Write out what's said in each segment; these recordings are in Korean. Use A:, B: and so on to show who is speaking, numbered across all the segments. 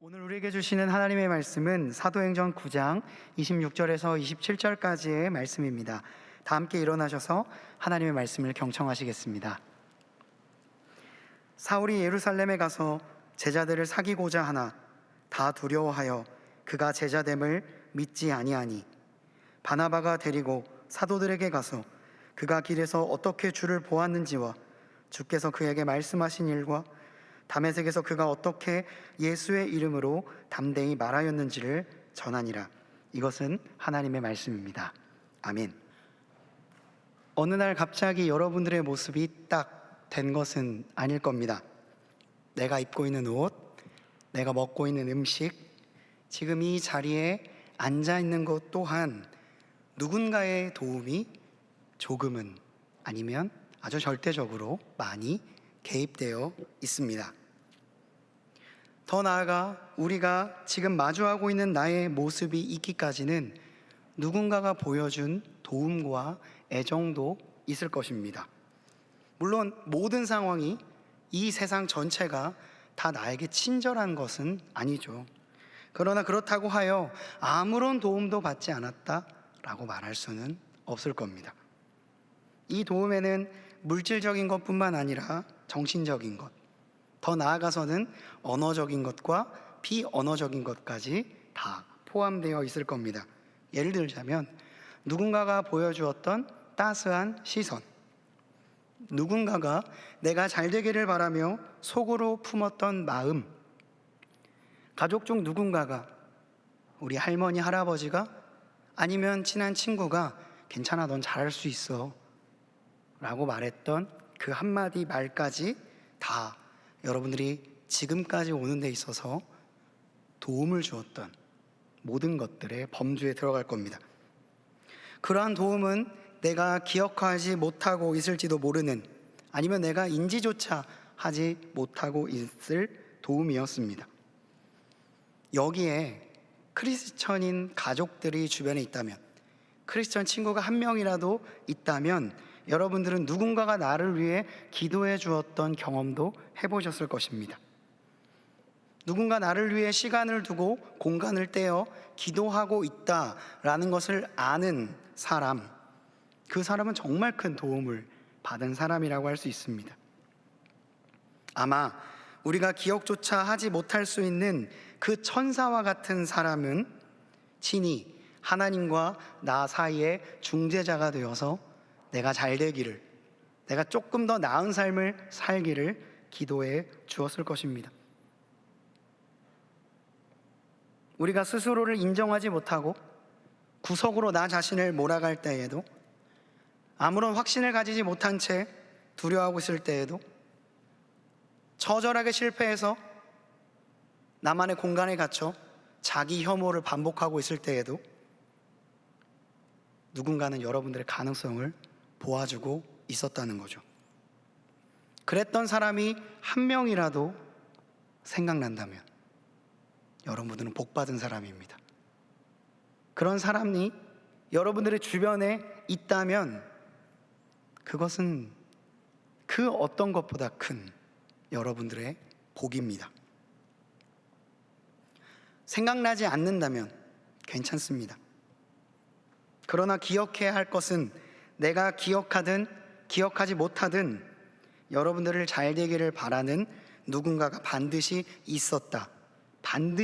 A: 오늘 우리에게 주시는 하나님의 말씀은 사도행전 9장 26절에서 27절까지의 말씀입니다. 다 함께 일어나셔서 하나님의 말씀을 경청하시겠습니다. 사울이 예루살렘에 가서 제자들을 사귀고자 하나 다 두려워하여 그가 제자됨을 믿지 아니하니, 바나바가 데리고 사도들에게 가서 그가 길에서 어떻게 주를 보았는지와 주께서 그에게 말씀하신 일과 다메섹에서 그가 어떻게 예수의 이름으로 담대히 말하였는지를 전하니라. 이것은 하나님의 말씀입니다. 아멘. 어느 날 갑자기 여러분들의 모습이 딱 된 것은 아닐 겁니다. 내가 입고 있는 옷, 내가 먹고 있는 음식, 지금 이 자리에 앉아 있는 것 또한 누군가의 도움이 조금은 아니면 아주 절대적으로 많이 개입되어 있습니다. 더 나아가 우리가 지금 마주하고 있는 나의 모습이 있기까지는 누군가가 보여준 도움과 애정도 있을 것입니다. 물론 모든 상황이, 이 세상 전체가 다 나에게 친절한 것은 아니죠. 그러나 그렇다고 하여 아무런 도움도 받지 않았다라고 말할 수는 없을 겁니다. 이 도움에는 물질적인 것뿐만 아니라 정신적인 것, 더 나아가서는 언어적인 것과 비언어적인 것까지 다 포함되어 있을 겁니다. 예를 들자면 누군가가 보여주었던 따스한 시선, 누군가가 내가 잘 되기를 바라며 속으로 품었던 마음, 가족 중 누군가가, 우리 할머니, 할아버지가, 아니면 친한 친구가 괜찮아, 넌 잘할 수 있어 라고 말했던 그 한마디 말까지 다 여러분들이 지금까지 오는 데 있어서 도움을 주었던 모든 것들의 범주에 들어갈 겁니다. 그러한 도움은 내가 기억하지 못하고 있을지도 모르는, 아니면 내가 인지조차 하지 못하고 있을 도움이었습니다. 여기에 크리스천인 가족들이 주변에 있다면, 크리스천 친구가 한 명이라도 있다면 여러분들은 누군가가 나를 위해 기도해 주었던 경험도 해보셨을 것입니다. 누군가 나를 위해 시간을 두고 공간을 떼어 기도하고 있다라는 것을 아는 사람, 그 사람은 정말 큰 도움을 받은 사람이라고 할 수 있습니다. 아마 우리가 기억조차 하지 못할 수 있는 그 천사와 같은 사람은 친히 하나님과 나 사이의 중재자가 되어서 내가 잘 되기를, 내가 조금 더 나은 삶을 살기를 기도해 주었을 것입니다. 우리가 스스로를 인정하지 못하고 구석으로 나 자신을 몰아갈 때에도, 아무런 확신을 가지지 못한 채 두려워하고 있을 때에도, 처절하게 실패해서 나만의 공간에 갇혀 자기 혐오를 반복하고 있을 때에도 누군가는 여러분들의 가능성을 보아주고 있었다는 거죠. 그랬던 사람이 한 명이라도 생각난다면 여러분들은 복받은 사람입니다. 그런 사람이 여러분들의 주변에 있다면 그것은 그 어떤 것보다 큰 여러분들의 복입니다. 생각나지 않는다면 괜찮습니다. 그러나 기억해야 할 것은, 내가 기억하든 기억하지 못하든 여러분들을 잘 되기를 바라는 누군가가 반드시 있었다라는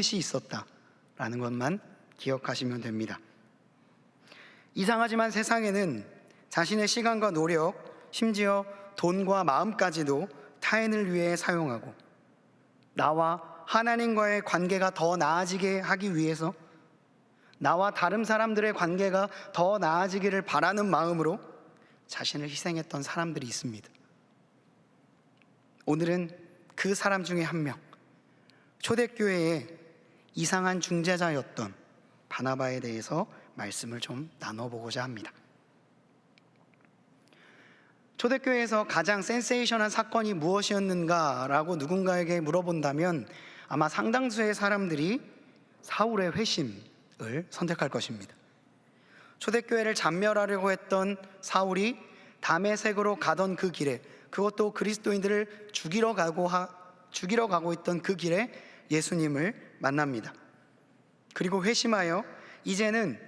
A: 것만 기억하시면 됩니다. 이상하지만 세상에는 자신의 시간과 노력, 심지어 돈과 마음까지도 타인을 위해 사용하고, 나와 하나님과의 관계가 더 나아지게 하기 위해서, 나와 다른 사람들의 관계가 더 나아지기를 바라는 마음으로 자신을 희생했던 사람들이 있습니다. 오늘은 그 사람 중에 한 명, 초대교회의 이상한 중재자였던 바나바에 대해서 말씀을 좀 나눠보고자 합니다. 초대교회에서 가장 센세이션한 사건이 무엇이었는가라고 누군가에게 물어본다면 아마 상당수의 사람들이 사울의 회심을 선택할 것입니다. 초대교회를 잔멸하려고 했던 사울이 다메섹으로 가던 그 길에, 그것도 그리스도인들을 죽이러 가고 있던 그 길에 예수님을 만납니다. 그리고 회심하여 이제는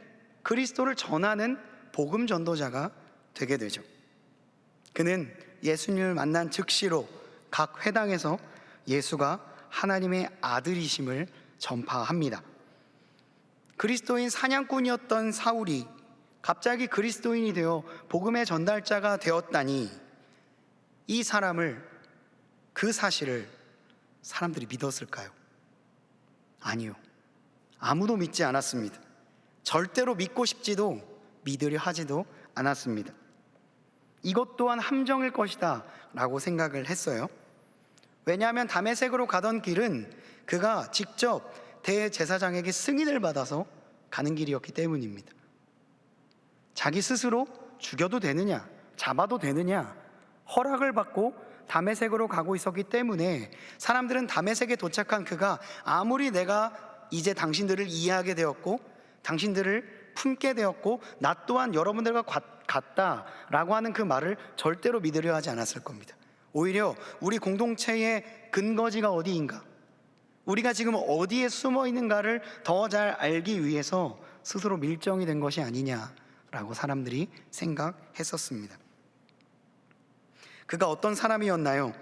A: 그리스도를 전하는 복음 전도자가 되게 되죠. 그는 예수님을 만난 즉시로 각 회당에서 예수가 하나님의 아들이심을 전파합니다. 그리스도인 사냥꾼이었던 사울이 갑자기 그리스도인이 되어 복음의 전달자가 되었다니, 이 사람을, 그 사실을 사람들이 믿었을까요? 아니요. 아무도 믿지 않았습니다. 절대로 믿고 싶지도 믿으려 하지도 않았습니다. 이것 또한 함정일 것이다 라고 생각을 했어요. 왜냐하면 다메섹으로 가던 길은 그가 직접 대제사장에게 승인을 받아서 가는 길이었기 때문입니다. 자기 스스로 죽여도 되느냐, 잡아도 되느냐 허락을 받고 다메섹으로 가고 있었기 때문에 사람들은 다메섹에 도착한 그가 아무리 내가 이제 당신들을 이해하게 되었고 당신들을 품게 되었고 나 또한 여러분들과 같다라고 하는 그 말을 절대로 믿으려 하지 않았을 겁니다. 오히려 우리 공동체의 근거지가 어디인가, 우리가 지금 어디에 숨어 있는가를 더 잘 알기 위해서 스스로 밀정이 된 것이 아니냐라고 사람들이 생각했었습니다. 그가 어떤 사람이었나요?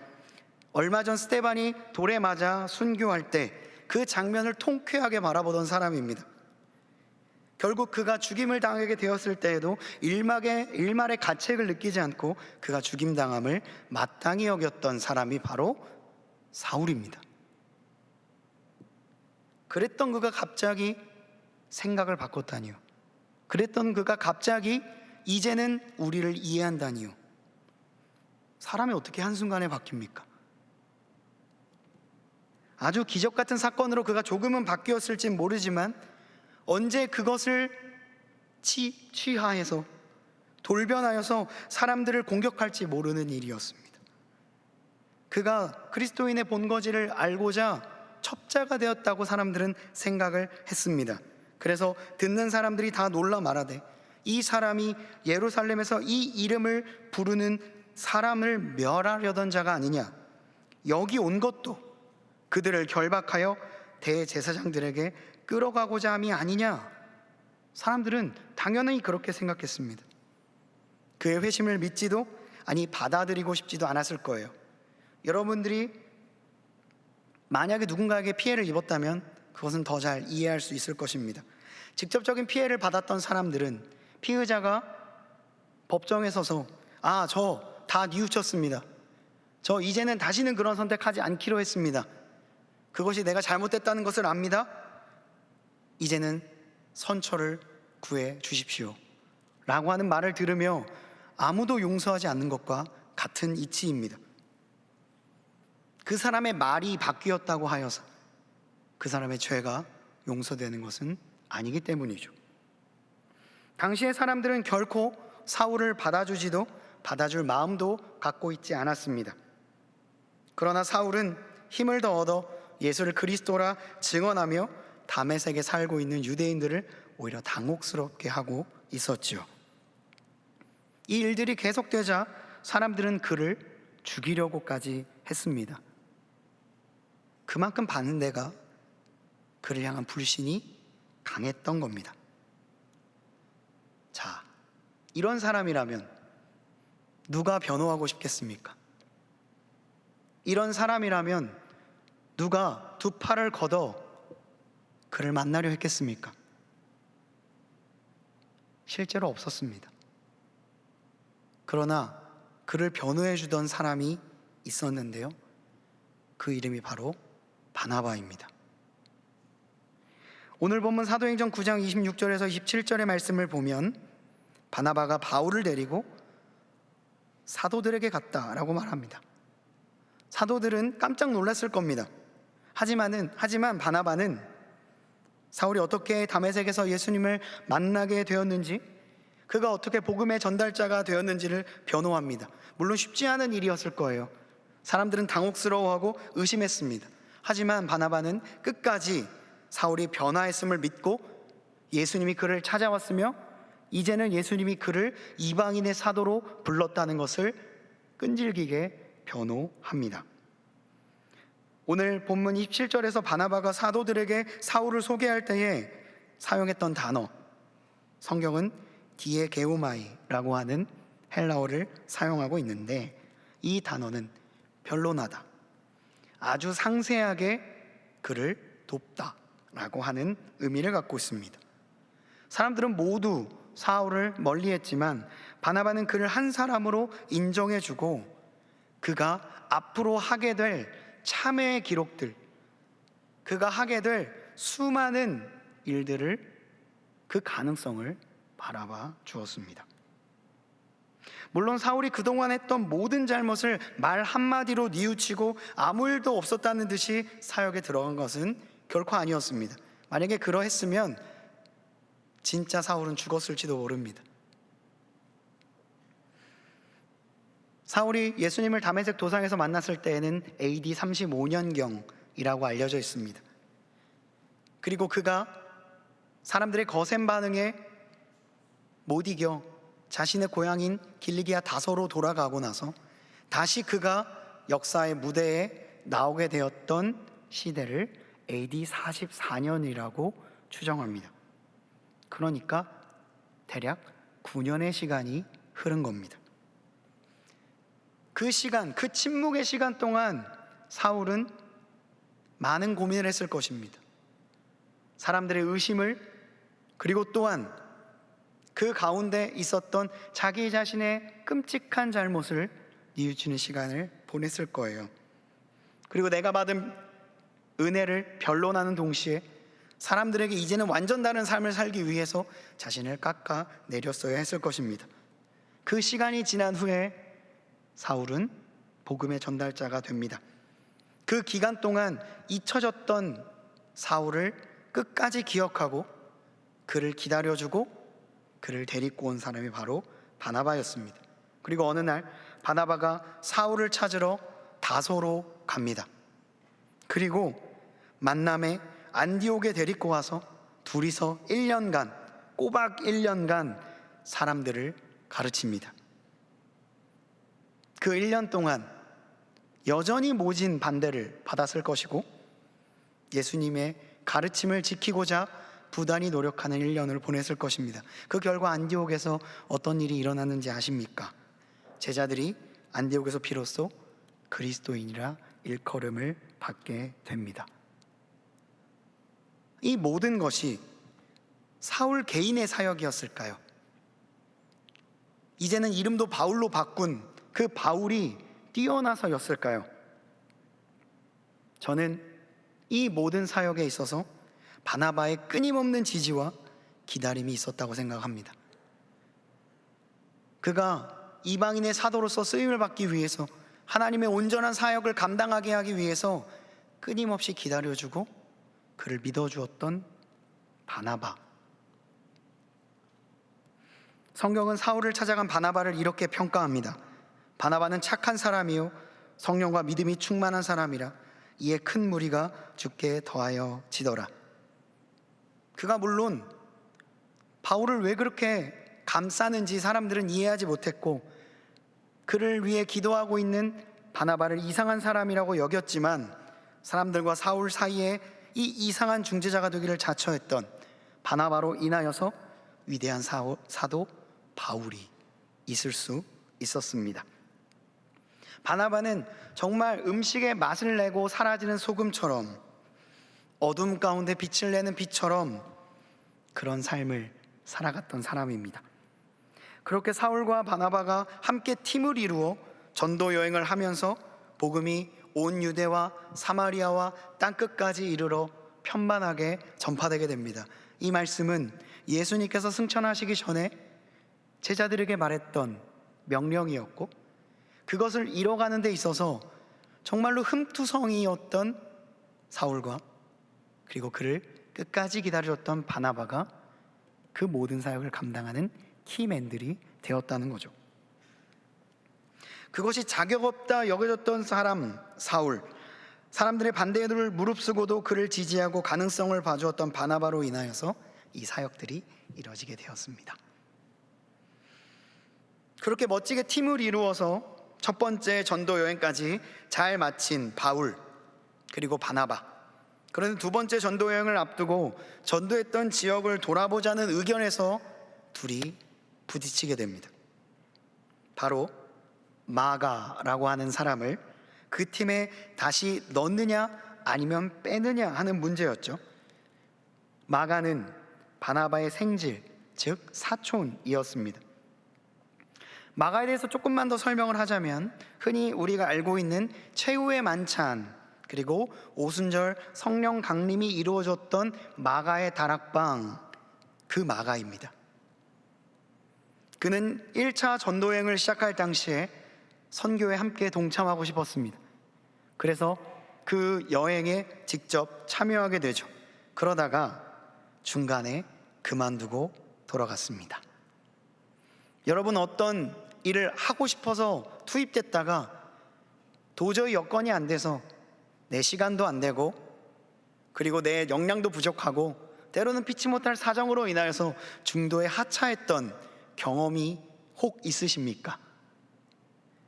A: 얼마 전 스데반이 돌에 맞아 순교할 때 그 장면을 통쾌하게 바라보던 사람입니다. 결국 그가 죽임을 당하게 되었을 때에도 일말의 가책을 느끼지 않고 그가 죽임당함을 마땅히 여겼던 사람이 바로 사울입니다. 그랬던 그가 갑자기 생각을 바꿨다니요. 그랬던 그가 갑자기 이제는 우리를 이해한다니요. 사람이 어떻게 한순간에 바뀝니까? 아주 기적 같은 사건으로 그가 조금은 바뀌었을지 모르지만 언제 그것을 취하해서 돌변하여서 사람들을 공격할지 모르는 일이었습니다. 그가 그리스도인의 본거지를 알고자 첩자가 되었다고 사람들은 생각을 했습니다. 그래서 듣는 사람들이 다 놀라 말하되, 이 사람이 예루살렘에서 이 이름을 부르는 사람을 멸하려던 자가 아니냐, 여기 온 것도 그들을 결박하여 대제사장들에게 끌어가고자 함이 아니냐. 사람들은 당연히 그렇게 생각했습니다. 그의 회심을 믿지도 아니 받아들이고 싶지도 않았을 거예요. 여러분들이 만약에 누군가에게 피해를 입었다면 그것은 더 잘 이해할 수 있을 것입니다. 직접적인 피해를 받았던 사람들은 피의자가 법정에 서서 저 다 뉘우쳤습니다. 저 이제는 다시는 그런 선택하지 않기로 했습니다. 그것이 내가 잘못됐다는 것을 압니다. 이제는 선처를 구해 주십시오 라고 하는 말을 들으며 아무도 용서하지 않는 것과 같은 이치입니다. 그 사람의 말이 바뀌었다고 하여서 그 사람의 죄가 용서되는 것은 아니기 때문이죠. 당시의 사람들은 결코 사울을 받아줄 마음도 갖고 있지 않았습니다. 그러나 사울은 힘을 더 얻어 예수를 그리스도라 증언하며 다메섹에 살고 있는 유대인들을 오히려 당혹스럽게 하고 있었죠. 이 일들이 계속되자 사람들은 그를 죽이려고까지 했습니다. 그만큼 반대가 그를 향한 불신이 강했던 겁니다. 자, 이런 사람이라면 누가 변호하고 싶겠습니까? 이런 사람이라면 누가 두 팔을 걷어 그를 만나려 했겠습니까? 실제로 없었습니다. 그러나 그를 변호해 주던 사람이 있었는데요, 그 이름이 바로 바나바입니다. 오늘 본문 사도행전 9장 26절에서 27절의 말씀을 보면 바나바가 바울을 데리고 사도들에게 갔다라고 말합니다. 사도들은 깜짝 놀랐을 겁니다. 하지만 바나바는 사울이 어떻게 다메섹에서 예수님을 만나게 되었는지, 그가 어떻게 복음의 전달자가 되었는지를 변호합니다. 물론 쉽지 않은 일이었을 거예요. 사람들은 당혹스러워하고 의심했습니다. 하지만 바나바는 끝까지 사울이 변화했음을 믿고 예수님이 그를 찾아왔으며 이제는 예수님이 그를 이방인의 사도로 불렀다는 것을 끈질기게 변호합니다. 오늘 본문 27절에서 바나바가 사도들에게 사울을 소개할 때에 사용했던 단어, 성경은 디에게오마이라고 하는 헬라어를 사용하고 있는데, 이 단어는 변론하다, 아주 상세하게 그를 돕다라고 하는 의미를 갖고 있습니다. 사람들은 모두 사울을 멀리했지만 바나바는 그를 한 사람으로 인정해주고 그가 앞으로 하게 될 참회의 기록들, 그가 하게 될 수많은 일들을, 그 가능성을 바라봐 주었습니다. 물론 사울이 그동안 했던 모든 잘못을 말 한마디로 뉘우치고 아무 일도 없었다는 듯이 사역에 들어간 것은 결코 아니었습니다. 만약에 그러했으면 진짜 사울은 죽었을지도 모릅니다. 사울이 예수님을 다메섹 도상에서 만났을 때에는 AD 35년경이라고 알려져 있습니다. 그리고 그가 사람들의 거센 반응에 못 이겨 자신의 고향인 길리기아 다소로 돌아가고 나서 다시 그가 역사의 무대에 나오게 되었던 시대를 AD 44년이라고 추정합니다. 그러니까 대략 9년의 시간이 흐른 겁니다. 그 시간, 그 침묵의 시간 동안 사울은 많은 고민을 했을 것입니다. 사람들의 의심을, 그리고 또한 그 가운데 있었던 자기 자신의 끔찍한 잘못을 뉘우치는 시간을 보냈을 거예요. 그리고 내가 받은 은혜를 변론하는 동시에 사람들에게 이제는 완전 다른 삶을 살기 위해서 자신을 깎아 내렸어야 했을 것입니다. 그 시간이 지난 후에 사울은 복음의 전달자가 됩니다. 그 기간 동안 잊혀졌던 사울을 끝까지 기억하고 그를 기다려주고 그를 데리고 온 사람이 바로 바나바였습니다. 그리고 어느 날 바나바가 사울을 찾으러 다소로 갑니다. 그리고 만남에 안디옥에 데리고 와서 둘이서 1년간, 꼬박 1년간 사람들을 가르칩니다. 그 1년 동안 여전히 모진 반대를 받았을 것이고 예수님의 가르침을 지키고자 부단히 노력하는 1년을 보냈을 것입니다. 그 결과 안디옥에서 어떤 일이 일어났는지 아십니까? 제자들이 안디옥에서 비로소 그리스도인이라 일컬음을 받게 됩니다. 이 모든 것이 사울 개인의 사역이었을까요? 이제는 이름도 바울로 바꾼 그 바울이 뛰어나서였을까요? 저는 이 모든 사역에 있어서 바나바의 끊임없는 지지와 기다림이 있었다고 생각합니다. 그가 이방인의 사도로서 쓰임을 받기 위해서, 하나님의 온전한 사역을 감당하게 하기 위해서 끊임없이 기다려주고 그를 믿어주었던 바나바. 성경은 사울을 찾아간 바나바를 이렇게 평가합니다. 바나바는 착한 사람이요 성령과 믿음이 충만한 사람이라 이에 큰 무리가 주께 더하여 지더라. 그가 물론 바울을 왜 그렇게 감싸는지 사람들은 이해하지 못했고 그를 위해 기도하고 있는 바나바를 이상한 사람이라고 여겼지만 사람들과 사울 사이에 이 이상한 중재자가 되기를 자처했던 바나바로 인하여서 위대한 사도 바울이 있을 수 있었습니다. 바나바는 정말 음식에 맛을 내고 사라지는 소금처럼, 어둠 가운데 빛을 내는 빛처럼 그런 삶을 살아갔던 사람입니다. 그렇게 사울과 바나바가 함께 팀을 이루어 전도 여행을 하면서 복음이 온 유대와 사마리아와 땅끝까지 이르러 편만하게 전파되게 됩니다. 이 말씀은 예수님께서 승천하시기 전에 제자들에게 말했던 명령이었고 그것을 이뤄가는 데 있어서 정말로 흠투성이었던 사울과 그리고 그를 끝까지 기다려줬던 바나바가 그 모든 사역을 감당하는 키맨들이 되었다는 거죠. 그것이 자격 없다 여겨졌던 사람 사울, 사람들의 반대를 무릅쓰고도 그를 지지하고 가능성을 봐주었던 바나바로 인하여서 이 사역들이 이루어지게 되었습니다. 그렇게 멋지게 팀을 이루어서 첫 번째 전도 여행까지 잘 마친 바울, 그리고 바나바. 그런데 두 번째 전도 여행을 앞두고 전도했던 지역을 돌아보자는 의견에서 둘이 부딪히게 됩니다. 바로 마가라고 하는 사람을 그 팀에 다시 넣느냐 아니면 빼느냐 하는 문제였죠. 마가는 바나바의 생질, 즉 사촌이었습니다. 마가에 대해서 조금만 더 설명을 하자면, 흔히 우리가 알고 있는 최후의 만찬, 그리고 오순절 성령 강림이 이루어졌던 마가의 다락방, 그 마가입니다. 그는 1차 전도여행을 시작할 당시에 선교에 함께 동참하고 싶었습니다. 그래서 그 여행에 직접 참여하게 되죠. 그러다가 중간에 그만두고 돌아갔습니다. 여러분, 어떤 일을 하고 싶어서 투입됐다가 도저히 여건이 안 돼서 내 시간도 안 되고, 그리고 내 역량도 부족하고, 때로는 피치 못할 사정으로 인하여서 중도에 하차했던 경험이 혹 있으십니까?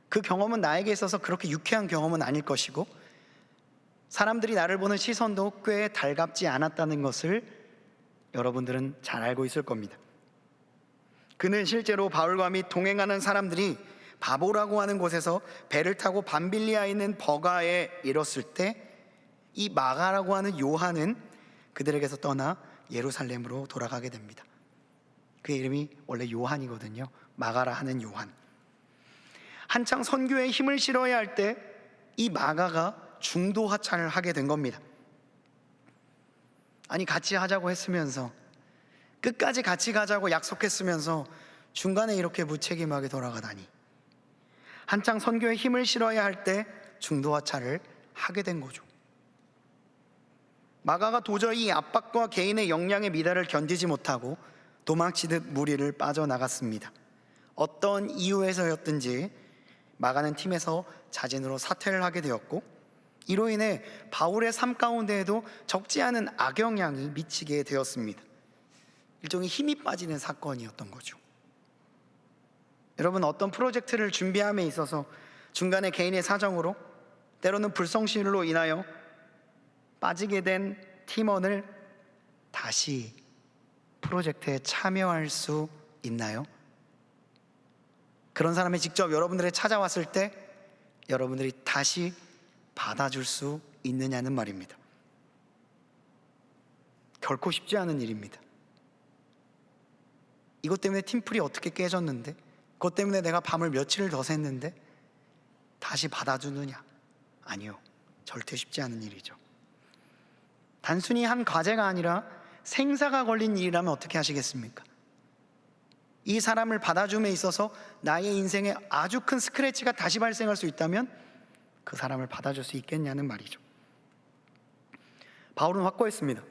A: 그 경험은 나에게 있어서 그렇게 유쾌한 경험은 아닐 것이고, 사람들이 나를 보는 시선도 꽤 달갑지 않았다는 것을 여러분들은 잘 알고 있을 겁니다. 그는 실제로 바울과 및 동행하는 사람들이 바보라고 하는 곳에서 배를 타고 밤빌리아에 있는 버가에 이뤘을 때, 이 마가라고 하는 요한은 그들에게서 떠나 예루살렘으로 돌아가게 됩니다. 그의 이름이 원래 요한이거든요. 마가라 하는 요한. 한창 선교에 힘을 실어야 할 때 이 마가가 중도 하차를 하게 된 겁니다. 아니, 같이 하자고 했으면서, 끝까지 같이 가자고 약속했으면서 중간에 이렇게 무책임하게 돌아가다니. 한창 선교에 힘을 실어야 할 때 중도 하차를 하게 된 거죠. 마가가 도저히 이 압박과 개인의 역량의 미달을 견디지 못하고 도망치듯 무리를 빠져나갔습니다. 어떤 이유에서였든지 마가는 팀에서 자진으로 사퇴를 하게 되었고, 이로 인해 바울의 삶 가운데에도 적지 않은 악영향이 미치게 되었습니다. 일종의 힘이 빠지는 사건이었던 거죠. 여러분, 어떤 프로젝트를 준비함에 있어서 중간에 개인의 사정으로, 때로는 불성실로 인하여 빠지게 된 팀원을 다시 프로젝트에 참여할 수 있나요? 그런 사람이 직접 여러분들에 찾아왔을 때 여러분들이 다시 받아줄 수 있느냐는 말입니다. 결코 쉽지 않은 일입니다. 이것 때문에 팀플이 어떻게 깨졌는데, 그것 때문에 내가 밤을 며칠을 더 샜는데 다시 받아주느냐? 아니요, 절대 쉽지 않은 일이죠. 단순히 한 과제가 아니라 생사가 걸린 일이라면 어떻게 하시겠습니까? 이 사람을 받아줌에 있어서 나의 인생에 아주 큰 스크래치가 다시 발생할 수 있다면 그 사람을 받아줄 수 있겠냐는 말이죠. 바울은 확고했습니다.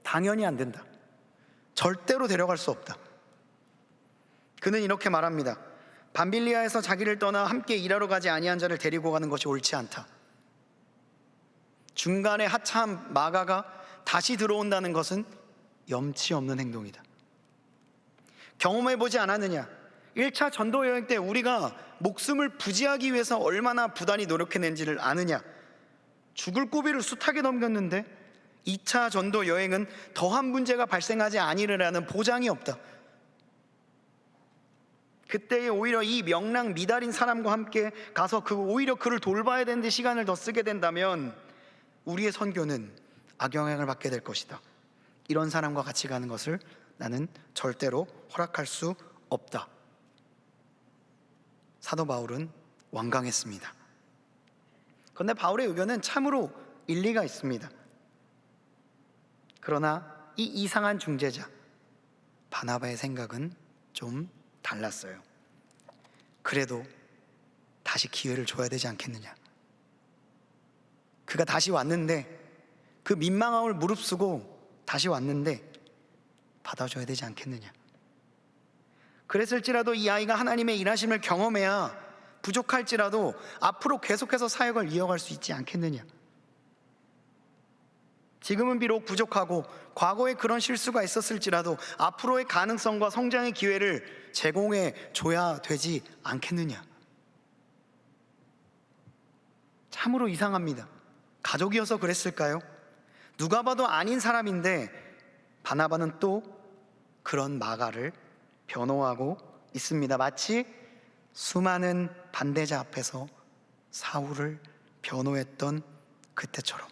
A: 당연히 안 된다. 절대로 데려갈 수 없다. 그는 이렇게 말합니다. 밤빌리아에서 자기를 떠나 함께 일하러 가지 아니한 자를 데리고 가는 것이 옳지 않다. 중간에 하차한 마가가 다시 들어온다는 것은 염치 없는 행동이다. 경험해보지 않았느냐? 1차 전도 여행 때 우리가 목숨을 부지하기 위해서 얼마나 부단히 노력해낸지를 아느냐? 죽을 고비를 숱하게 넘겼는데 2차 전도 여행은 더한 문제가 발생하지 아니리라는 보장이 없다. 그때에 오히려 이 명랑 미달인 사람과 함께 가서 오히려 그를 돌봐야 되는데 시간을 더 쓰게 된다면 우리의 선교는 악영향을 받게 될 것이다. 이런 사람과 같이 가는 것을 나는 절대로 허락할 수 없다. 사도 바울은 완강했습니다. 그런데 바울의 의견은 참으로 일리가 있습니다. 그러나 이 이상한 중재자 바나바의 생각은 좀 달랐어요. 그래도 다시 기회를 줘야 되지 않겠느냐. 그가 다시 왔는데, 그 민망함을 무릅쓰고 다시 왔는데 받아줘야 되지 않겠느냐. 그랬을지라도 이 아이가 하나님의 일하심을 경험해야 부족할지라도 앞으로 계속해서 사역을 이어갈 수 있지 않겠느냐. 지금은 비록 부족하고 과거에 그런 실수가 있었을지라도 앞으로의 가능성과 성장의 기회를 제공해 줘야 되지 않겠느냐. 참으로 이상합니다. 가족이어서 그랬을까요? 누가 봐도 아닌 사람인데 바나바는 또 그런 마가를 변호하고 있습니다. 마치 수많은 반대자 앞에서 사울을 변호했던 그때처럼.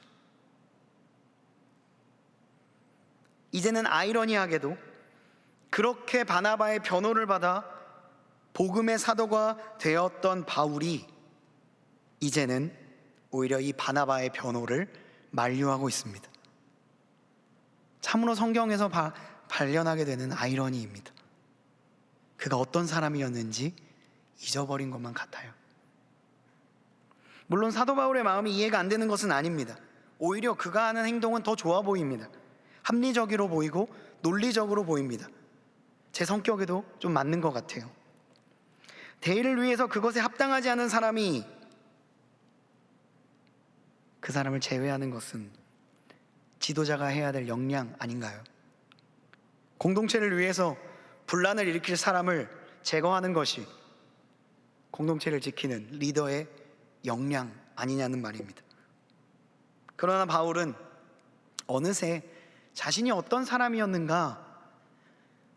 A: 이제는 아이러니하게도 그렇게 바나바의 변호를 받아 복음의 사도가 되었던 바울이 이제는 오히려 이 바나바의 변호를 만류하고 있습니다. 참으로 성경에서 발견하게 되는 아이러니입니다. 그가 어떤 사람이었는지 잊어버린 것만 같아요. 물론 사도 바울의 마음이 이해가 안 되는 것은 아닙니다. 오히려 그가 하는 행동은 더 좋아 보입니다. 합리적으로 보이고 논리적으로 보입니다. 제 성격에도 좀 맞는 것 같아요. 대의를 위해서 그것에 합당하지 않은 사람이 그 사람을 제외하는 것은 지도자가 해야 될 역량 아닌가요? 공동체를 위해서 분란을 일으킬 사람을 제거하는 것이 공동체를 지키는 리더의 역량 아니냐는 말입니다. 그러나 바울은 어느새 자신이 어떤 사람이었는가,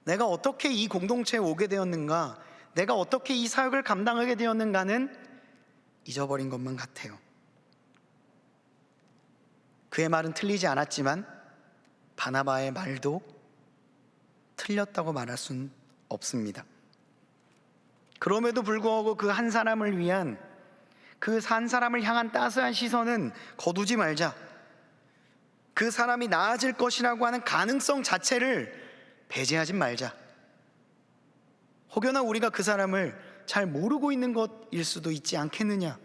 A: 내가 어떻게 이 공동체에 오게 되었는가, 내가 어떻게 이 사역을 감당하게 되었는가는 잊어버린 것만 같아요. 그의 말은 틀리지 않았지만 바나바의 말도 틀렸다고 말할 수는 없습니다. 그럼에도 불구하고 그 한 사람을 위한, 그 한 사람을 향한 따스한 시선은 거두지 말자. 그 사람이 나아질 것이라고 하는 가능성 자체를 배제하지 말자. 혹여나 우리가 그 사람을 잘 모르고 있는 것일 수도 있지 않겠느냐.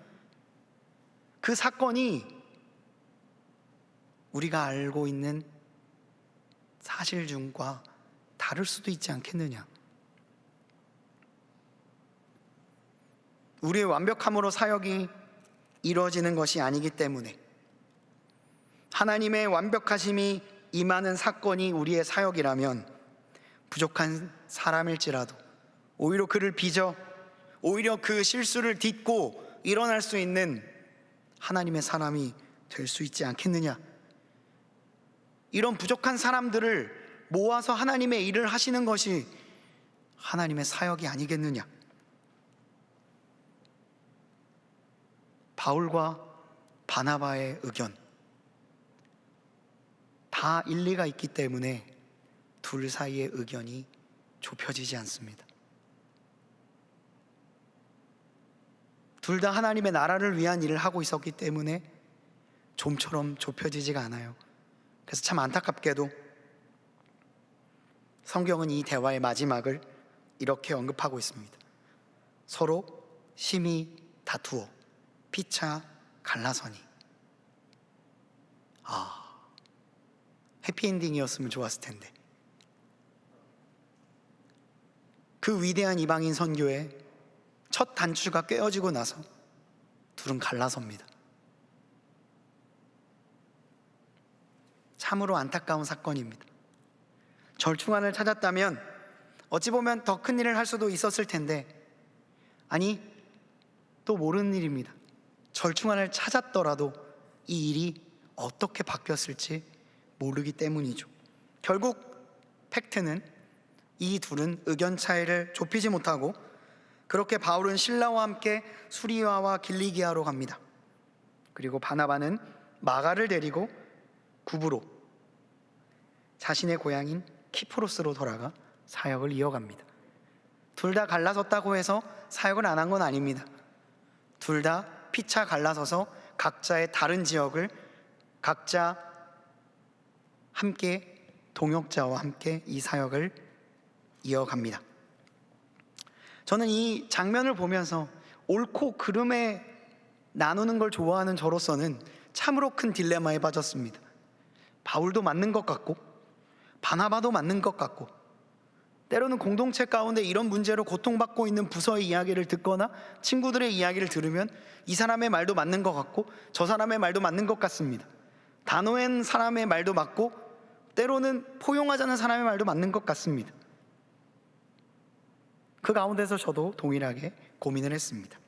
A: 그 사건이 우리가 알고 있는 사실 중과 다를 수도 있지 않겠느냐. 우리의 완벽함으로 사역이 이루어지는 것이 아니기 때문에 하나님의 완벽하심이 임하는 사건이 우리의 사역이라면 부족한 사람일지라도 오히려 그를 빚어, 오히려 그 실수를 딛고 일어날 수 있는 하나님의 사람이 될 수 있지 않겠느냐. 이런 부족한 사람들을 모아서 하나님의 일을 하시는 것이 하나님의 사역이 아니겠느냐. 바울과 바나바의 의견 다 일리가 있기 때문에 둘 사이의 의견이 좁혀지지 않습니다. 둘 다 하나님의 나라를 위한 일을 하고 있었기 때문에 좀처럼 좁혀지지가 않아요. 그래서 참 안타깝게도 성경은 이 대화의 마지막을 이렇게 언급하고 있습니다. 서로 심히 다투어 피차 갈라서니. 해피엔딩이었으면 좋았을 텐데. 그 위대한 이방인 선교의 첫 단추가 꿰어지고 나서 둘은 갈라섭니다. 참으로 안타까운 사건입니다. 절충안을 찾았다면 어찌 보면 더 큰 일을 할 수도 있었을 텐데, 아니, 또 모르는 일입니다. 절충안을 찾았더라도 이 일이 어떻게 바뀌었을지 모르기 때문이죠. 결국 팩트는 이 둘은 의견 차이를 좁히지 못하고 그렇게 바울은 실라와 함께 수리아와 길리기아로 갑니다. 그리고 바나바는 마가를 데리고 구브로, 자신의 고향인 키프로스로 돌아가 사역을 이어갑니다. 둘 다 갈라섰다고 해서 사역을 안 한 건 아닙니다. 둘 다 피차 갈라서서 각자의 다른 지역을 각자 함께 동역자와 함께 이 사역을 이어갑니다. 저는 이 장면을 보면서 옳고 그름에 나누는 걸 좋아하는 저로서는 참으로 큰 딜레마에 빠졌습니다. 바울도 맞는 것 같고 바나바도 맞는 것 같고, 때로는 공동체 가운데 이런 문제로 고통받고 있는 부서의 이야기를 듣거나 친구들의 이야기를 들으면 이 사람의 말도 맞는 것 같고 저 사람의 말도 맞는 것 같습니다. 단호한 사람의 말도 맞고 때로는 포용하자는 사람의 말도 맞는 것 같습니다. 그 가운데서 저도 동일하게 고민을 했습니다.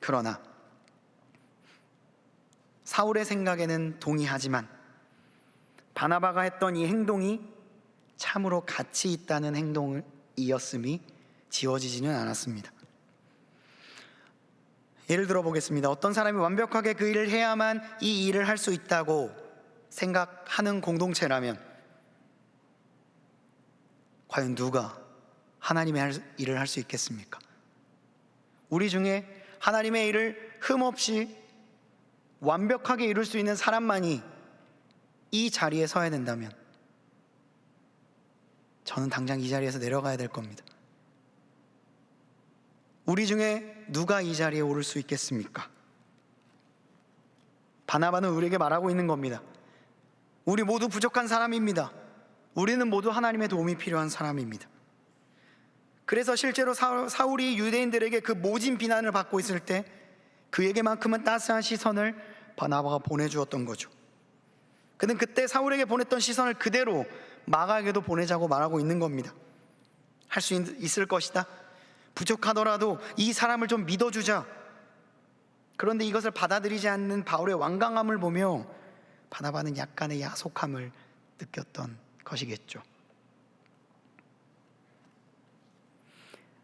A: 그러나 사울의 생각에는 동의하지만 바나바가 했던 이 행동이 참으로 가치 있다는 행동이었음이 지워지지는 않았습니다. 예를 들어 보겠습니다. 어떤 사람이 완벽하게 그 일을 해야만 이 일을 할 수 있다고 생각하는 공동체라면 과연 누가 하나님의 일을 할 수 있겠습니까? 우리 중에 하나님의 일을 흠없이 완벽하게 이룰 수 있는 사람만이 이 자리에 서야 된다면 저는 당장 이 자리에서 내려가야 될 겁니다. 우리 중에 누가 이 자리에 오를 수 있겠습니까? 바나바는 우리에게 말하고 있는 겁니다. 우리 모두 부족한 사람입니다. 우리는 모두 하나님의 도움이 필요한 사람입니다. 그래서 실제로 사울이 유대인들에게 그 모진 비난을 받고 있을 때 그에게만큼은 따스한 시선을 바나바가 보내주었던 거죠. 그는 그때 사울에게 보냈던 시선을 그대로 마가에게도 보내자고 말하고 있는 겁니다. 할 수 있을 것이다. 부족하더라도 이 사람을 좀 믿어주자. 그런데 이것을 받아들이지 않는 바울의 완강함을 보며 바나바는 약간의 야속함을 느꼈던 것이겠죠.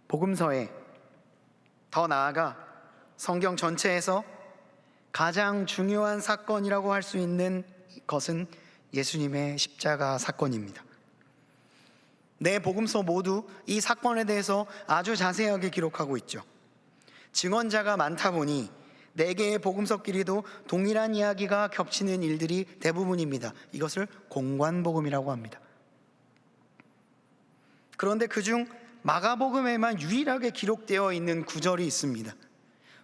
A: 복음서에, 더 나아가 성경 전체에서 가장 중요한 사건이라고 할 수 있는 것은 예수님의 십자가 사건입니다. 네 복음서 모두 이 사건에 대해서 아주 자세하게 기록하고 있죠. 증언자가 많다 보니 4개의 복음서끼리도 동일한 이야기가 겹치는 일들이 대부분입니다. 이것을 공관복음이라고 합니다. 그런데 그중 마가복음에만 유일하게 기록되어 있는 구절이 있습니다.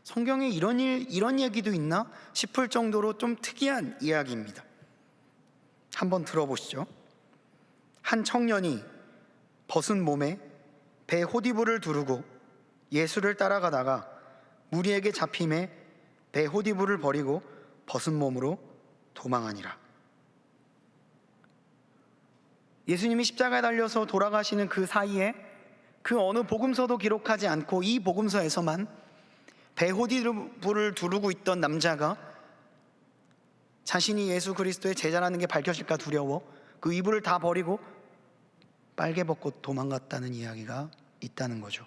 A: 성경에 이런 얘기도 있나 싶을 정도로 좀 특이한 이야기입니다. 한번 들어보시죠. 한 청년이 벗은 몸에 배 호디부를 두르고 예수를 따라가다가 무리에게 잡힘에 배 호디부를 버리고 벗은 몸으로 도망하니라. 예수님이 십자가에 달려서 돌아가시는 그 사이에 그 어느 복음서도 기록하지 않고 이 복음서에서만 배 호디부를 두르고 있던 남자가 자신이 예수 그리스도의 제자라는 게 밝혀질까 두려워 그 이불을 다 버리고 빨개 벗고 도망갔다는 이야기가 있다는 거죠.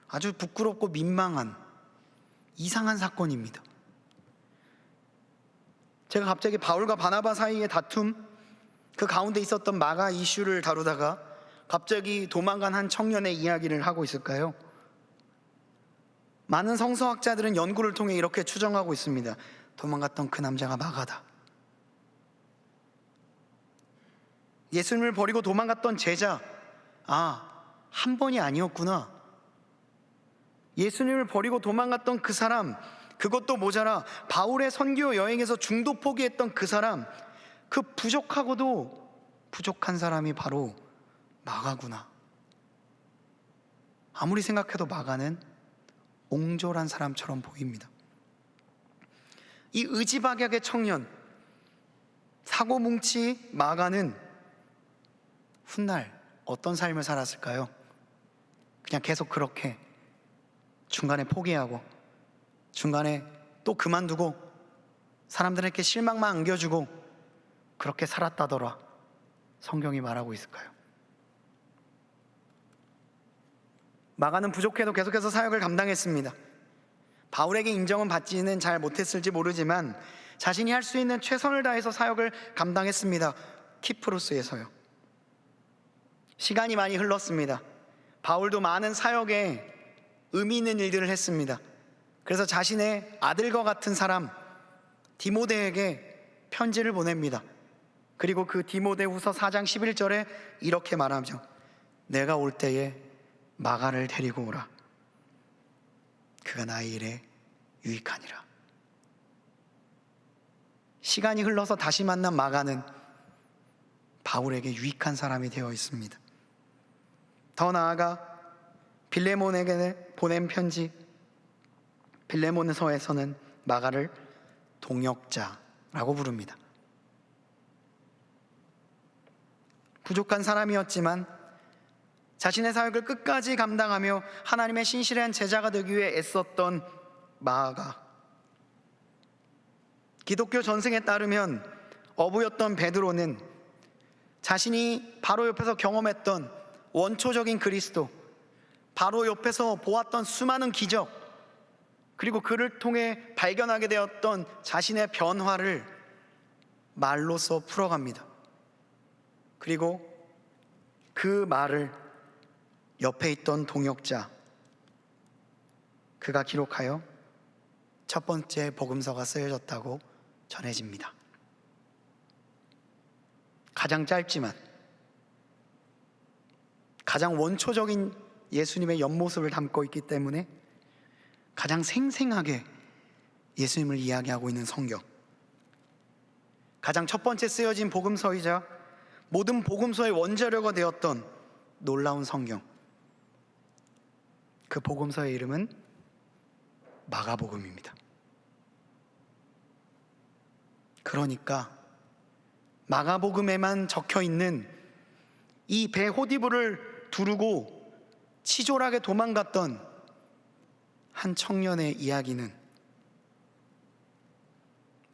A: 아주 부끄럽고 민망한 이상한 사건입니다. 제가 갑자기 바울과 바나바 사이의 다툼, 그 가운데 있었던 마가 이슈를 다루다가 갑자기 도망간 한 청년의 이야기를 하고 있을까요? 많은 성서학자들은 연구를 통해 이렇게 추정하고 있습니다. 도망갔던 그 남자가 마가다. 예수님을 버리고 도망갔던 제자, 한 번이 아니었구나. 예수님을 버리고 도망갔던 그 사람, 그것도 모자라 바울의 선교 여행에서 중도 포기했던 그 사람, 그 부족하고도 부족한 사람이 바로 마가구나. 아무리 생각해도 마가는 옹졸한 사람처럼 보입니다. 이 의지박약의 청년, 사고뭉치 마가는 훗날 어떤 삶을 살았을까요? 그냥 계속 그렇게 중간에 포기하고 중간에 또 그만두고 사람들에게 실망만 안겨주고 그렇게 살았다더라 성경이 말하고 있을까요? 마가는 부족해도 계속해서 사역을 감당했습니다. 바울에게 인정은 받지는 잘 못했을지 모르지만 자신이 할 수 있는 최선을 다해서 사역을 감당했습니다. 키프로스에서요. 시간이 많이 흘렀습니다. 바울도 많은 사역에 의미 있는 일들을 했습니다. 그래서 자신의 아들과 같은 사람 디모데에게 편지를 보냅니다. 그리고 그 디모데후서 4장 11절에 이렇게 말하죠. 내가 올 때에 마가를 데리고 오라. 그가 나의 일에 유익하니라. 시간이 흘러서 다시 만난 마가는 바울에게 유익한 사람이 되어 있습니다. 더 나아가 빌레몬에게 보낸 편지, 빌레몬서에서는 마가를 동역자라고 부릅니다. 부족한 사람이었지만 자신의 사역을 끝까지 감당하며 하나님의 신실한 제자가 되기 위해 애썼던 마가, 기독교 전승에 따르면 어부였던 베드로는 자신이 바로 옆에서 경험했던 원초적인 그리스도, 바로 옆에서 보았던 수많은 기적, 그리고 그를 통해 발견하게 되었던 자신의 변화를 말로써 풀어갑니다. 그리고 그 말을 옆에 있던 동역자, 그가 기록하여 첫 번째 복음서가 쓰여졌다고 전해집니다. 가장 짧지만 가장 원초적인 예수님의 옆모습을 담고 있기 때문에 가장 생생하게 예수님을 이야기하고 있는 성경, 가장 첫 번째 쓰여진 복음서이자 모든 복음서의 원자료가 되었던 놀라운 성경, 그 복음서의 이름은 마가복음입니다. 그러니까 마가복음에만 적혀 있는 이 배 호디부를 두르고 치졸하게 도망갔던 한 청년의 이야기는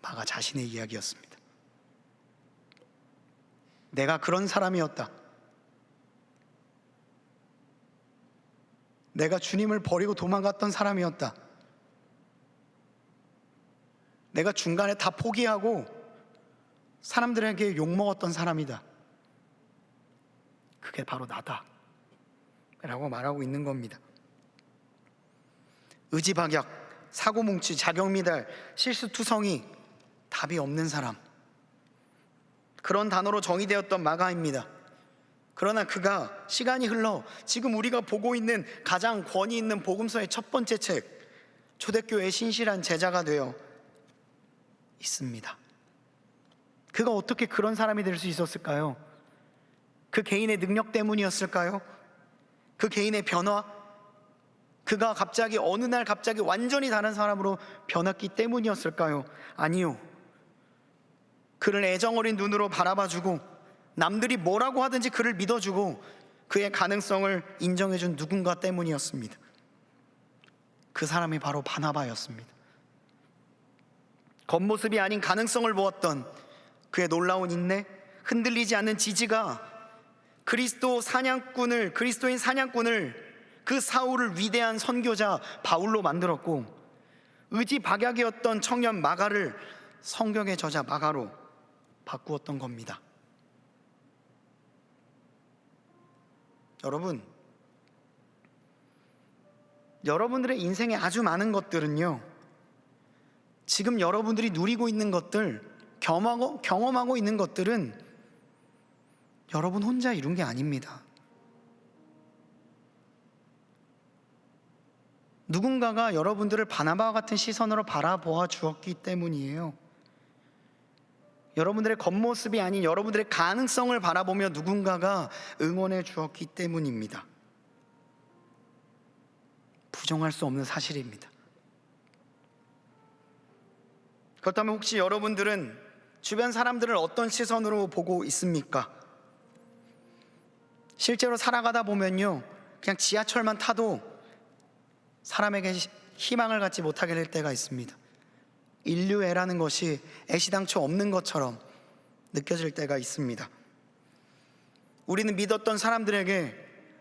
A: 마가 자신의 이야기였습니다. 내가 그런 사람이었다. 내가 주님을 버리고 도망갔던 사람이었다. 내가 중간에 다 포기하고 사람들에게 욕먹었던 사람이다. 그게 바로 나다 라고 말하고 있는 겁니다. 의지박약, 사고뭉치, 자격미달, 실수투성이, 답이 없는 사람, 그런 단어로 정의되었던 마가입니다. 그러나 그가 시간이 흘러 지금 우리가 보고 있는 가장 권위 있는 복음서의 첫 번째 책, 초대교회의 신실한 제자가 되어 있습니다. 그가 어떻게 그런 사람이 될 수 있었을까요? 그 개인의 능력 때문이었을까요? 그 개인의 변화? 그가 갑자기 어느 날 갑자기 완전히 다른 사람으로 변했기 때문이었을까요? 아니요. 그를 애정어린 눈으로 바라봐주고 남들이 뭐라고 하든지 그를 믿어주고 그의 가능성을 인정해준 누군가 때문이었습니다. 그 사람이 바로 바나바였습니다. 겉모습이 아닌 가능성을 보았던 그의 놀라운 인내, 흔들리지 않는 지지가 그리스도인 사냥꾼을, 그 사울을 위대한 선교자 바울로 만들었고, 의지박약이었던 청년 마가를 성경의 저자 마가로 바꾸었던 겁니다. 여러분, 여러분들의 인생에 아주 많은 것들은요, 지금 여러분들이 누리고 있는 것들, 경험하고 있는 것들은 여러분 혼자 이룬 게 아닙니다. 누군가가 여러분들을 바나바와 같은 시선으로 바라보아 주었기 때문이에요. 여러분들의 겉모습이 아닌 여러분들의 가능성을 바라보며 누군가가 응원해 주었기 때문입니다. 부정할 수 없는 사실입니다. 그렇다면 혹시 여러분들은 주변 사람들을 어떤 시선으로 보고 있습니까? 실제로 살아가다 보면요, 그냥 지하철만 타도 사람에게 희망을 갖지 못하게 될 때가 있습니다. 인류애라는 것이 애시당초 없는 것처럼 느껴질 때가 있습니다. 우리는 믿었던 사람들에게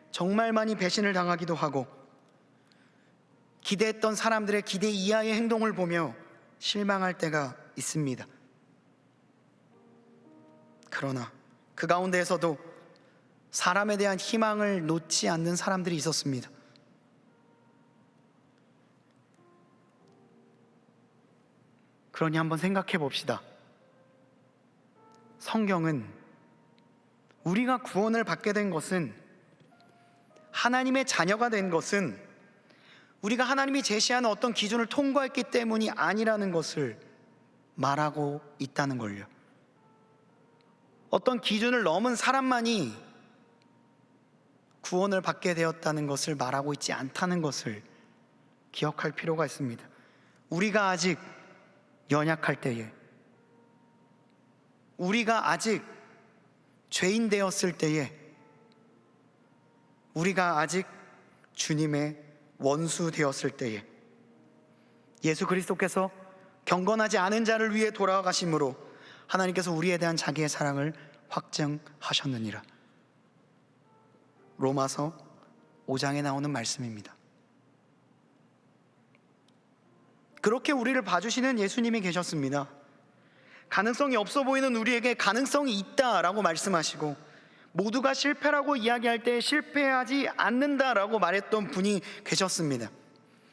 A: 정말 많이 배신을 당하기도 하고, 기대했던 사람들의 기대 이하의 행동을 보며 실망할 때가 있습니다. 그러나 그 가운데에서도 사람에 대한 희망을 놓지 않는 사람들이 있었습니다. 그러니 한번 생각해 봅시다. 성경은 우리가 구원을 받게 된 것은, 하나님의 자녀가 된 것은 우리가 하나님이 제시하는 어떤 기준을 통과했기 때문이 아니라는 것을 말하고 있다는 걸요. 어떤 기준을 넘은 사람만이 구원을 받게 되었다는 것을 말하고 있지 않다는 것을 기억할 필요가 있습니다. 우리가 아직 연약할 때에, 우리가 아직 죄인 되었을 때에, 우리가 아직 주님의 원수 되었을 때에 예수 그리스도께서 경건하지 않은 자를 위해 돌아가심으로 하나님께서 우리에 대한 자기의 사랑을 확증하셨느니라. 로마서 5장에 나오는 말씀입니다. 그렇게 우리를 봐주시는 예수님이 계셨습니다. 가능성이 없어 보이는 우리에게 가능성이 있다라고 말씀하시고, 모두가 실패라고 이야기할 때 실패하지 않는다라고 말했던 분이 계셨습니다.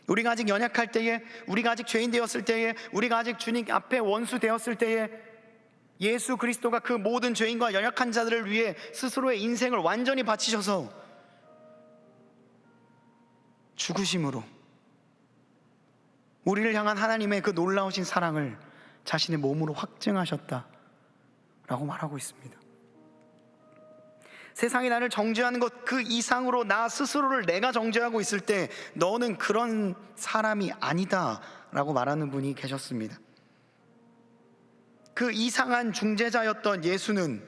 A: 우리가 아직 연약할 때에, 우리가 아직 죄인 되었을 때에, 우리가 아직 주님 앞에 원수 되었을 때에 예수 그리스도가 그 모든 죄인과 연약한 자들을 위해 스스로의 인생을 완전히 바치셔서 죽으심으로 우리를 향한 하나님의 그 놀라우신 사랑을 자신의 몸으로 확증하셨다라고 말하고 있습니다. 세상이 나를 정죄하는 것 그 이상으로 나 스스로를 내가 정죄하고 있을 때 너는 그런 사람이 아니다 라고 말하는 분이 계셨습니다. 그 이상한 중재자였던 예수는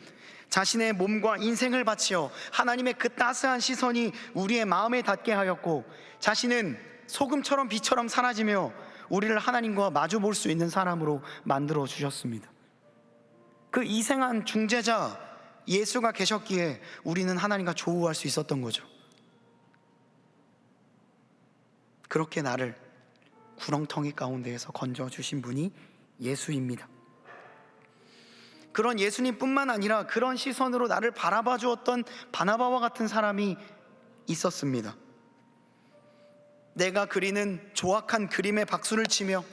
A: 자신의 몸과 인생을 바치어 하나님의 그 따스한 시선이 우리의 마음에 닿게 하였고, 자신은 소금처럼 비처럼 사라지며 우리를 하나님과 마주 볼 수 있는 사람으로 만들어 주셨습니다. 그 이상한 중재자 예수가 계셨기에 우리는 하나님과 조우할 수 있었던 거죠. 그렇게 나를 구렁텅이 가운데에서 건져주신 분이 예수입니다. 그런 예수님뿐만 아니라 그런 시선으로 나를 바라봐 주었던 바나바와 같은 사람이 있었습니다. 내가 그리는 조악한 그림에 박수를 치며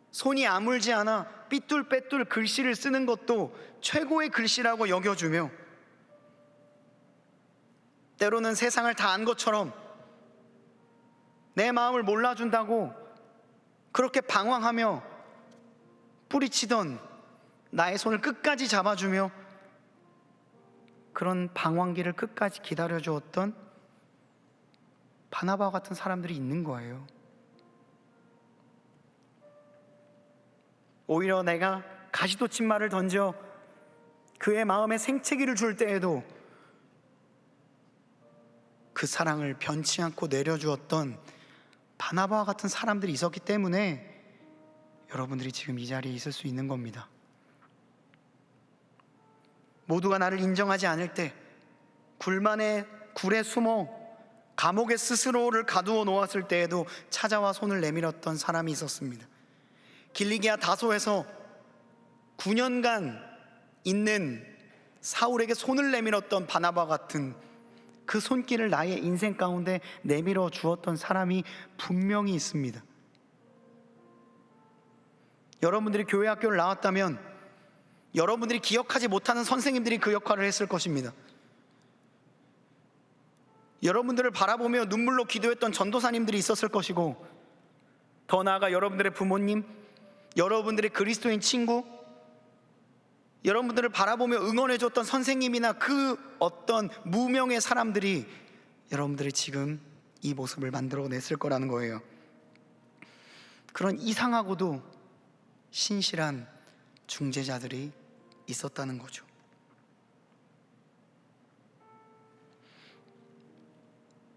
A: 손이 아물지 않아 삐뚤빼뚤 글씨를 쓰는 것도 최고의 글씨라고 여겨주며, 때로는 세상을 다 안 것처럼 내 마음을 몰라준다고 그렇게 방황하며 뿌리치던 나의 손을 끝까지 잡아주며 그런 방황기를 끝까지 기다려주었던 바나바와 같은 사람들이 있는 거예요. 오히려 내가 가시돋친 말을 던져 그의 마음에 생채기를 줄 때에도 그 사랑을 변치 않고 내려주었던 바나바와 같은 사람들이 있었기 때문에 여러분들이 지금 이 자리에 있을 수 있는 겁니다. 모두가 나를 인정하지 않을 때 굴만의 굴에 숨어 감옥에 스스로를 가두어 놓았을 때에도 찾아와 손을 내밀었던 사람이 있었습니다. 길리기아 다소에서 9년간 있는 사울에게 손을 내밀었던 바나바 같은 그 손길을 나의 인생 가운데 내밀어 주었던 사람이 분명히 있습니다. 여러분들이 교회 학교를 나왔다면 여러분들이 기억하지 못하는 선생님들이 그 역할을 했을 것입니다. 여러분들을 바라보며 눈물로 기도했던 전도사님들이 있었을 것이고, 더 나아가 여러분들의 부모님, 여러분들의 그리스도인 친구, 여러분들을 바라보며 응원해줬던 선생님이나 그 어떤 무명의 사람들이 여러분들이 지금 이 모습을 만들어냈을 거라는 거예요. 그런 이상하고도 신실한 중재자들이 있었다는 거죠.